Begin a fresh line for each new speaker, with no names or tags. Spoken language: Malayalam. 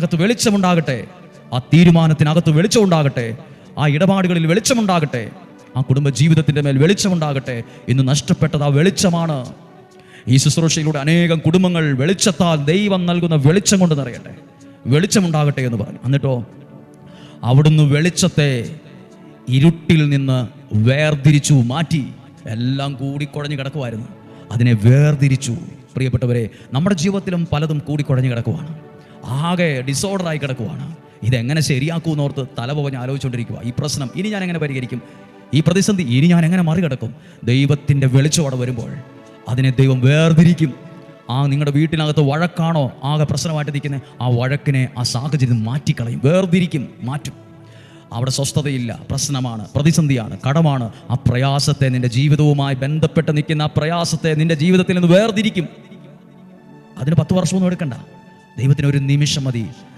അകത്ത് വെളിച്ചമുണ്ടാകട്ടെ, ആ തീരുമാനത്തിനകത്ത് വെളിച്ചമുണ്ടാകട്ടെ, ആ ഇടപാടുകളിൽ വെളിച്ചമുണ്ടാകട്ടെ, ആ കുടുംബ ജീവിതത്തിൻ്റെ മേൽ വെളിച്ചമുണ്ടാകട്ടെ. ഇന്ന് നഷ്ടപ്പെട്ടത് ആ വെളിച്ചമാണ്. ഈ ശുശ്രൂഷയിലൂടെ അനേകം കുടുംബങ്ങൾ വെളിച്ചത്താൽ, ദൈവം നൽകുന്ന വെളിച്ചം കൊണ്ട് നിറയട്ടെ, വെളിച്ചമുണ്ടാകട്ടെ എന്ന് പറഞ്ഞു. എന്നിട്ടോ അവിടുന്ന് വെളിച്ചത്തെ ഇരുട്ടിൽ നിന്ന് വേർതിരിച്ചു മാറ്റി. എല്ലാം കൂടിക്കുഴഞ്ഞു കിടക്കുമായിരുന്നു, അതിനെ വേർതിരിച്ചു. പ്രിയപ്പെട്ടവരെ, നമ്മുടെ ജീവിതത്തിലും പലതും കൂടിക്കുഴഞ്ഞു കിടക്കുവാണ്, ആകെ ഡിസോർഡറായി കിടക്കുവാണ്. ഇതെങ്ങനെ ശരിയാക്കുമെന്നോർത്ത് തലപോകഞ്ഞ് ആലോചിച്ചുകൊണ്ടിരിക്കുക. ഈ പ്രശ്നം ഇനി ഞാൻ എങ്ങനെ പരിഹരിക്കും, ഈ പ്രതിസന്ധി ഇനി ഞാൻ എങ്ങനെ മറികടക്കും? ദൈവത്തിൻ്റെ വെളിച്ചം അവിടെ വരുമ്പോൾ അതിനെ ദൈവം വേർതിരിക്കും. ആ നിങ്ങളുടെ വീട്ടിനകത്ത് വഴക്കാണോ ആകെ പ്രശ്നമായിട്ട് നിൽക്കുന്നത്, ആ വഴക്കിനെ, ആ സാഹചര്യം മാറ്റിക്കളയും, വേർതിരിക്കും, മാറ്റും. അവിടെ സ്വസ്ഥതയില്ല, പ്രശ്നമാണ്, പ്രതിസന്ധിയാണ്, കടമാണ്. ആ പ്രയാസത്തെ, നിന്റെ ജീവിതവുമായി ബന്ധപ്പെട്ട് നിൽക്കുന്ന ആ പ്രയാസത്തെ നിന്റെ ജീവിതത്തിൽ നിന്ന് വേർതിരിക്കും. അതിന് 10 വർഷമൊന്നും എടുക്കണ്ട, ദൈവത്തിന് ഒരു നിമിഷം മതി.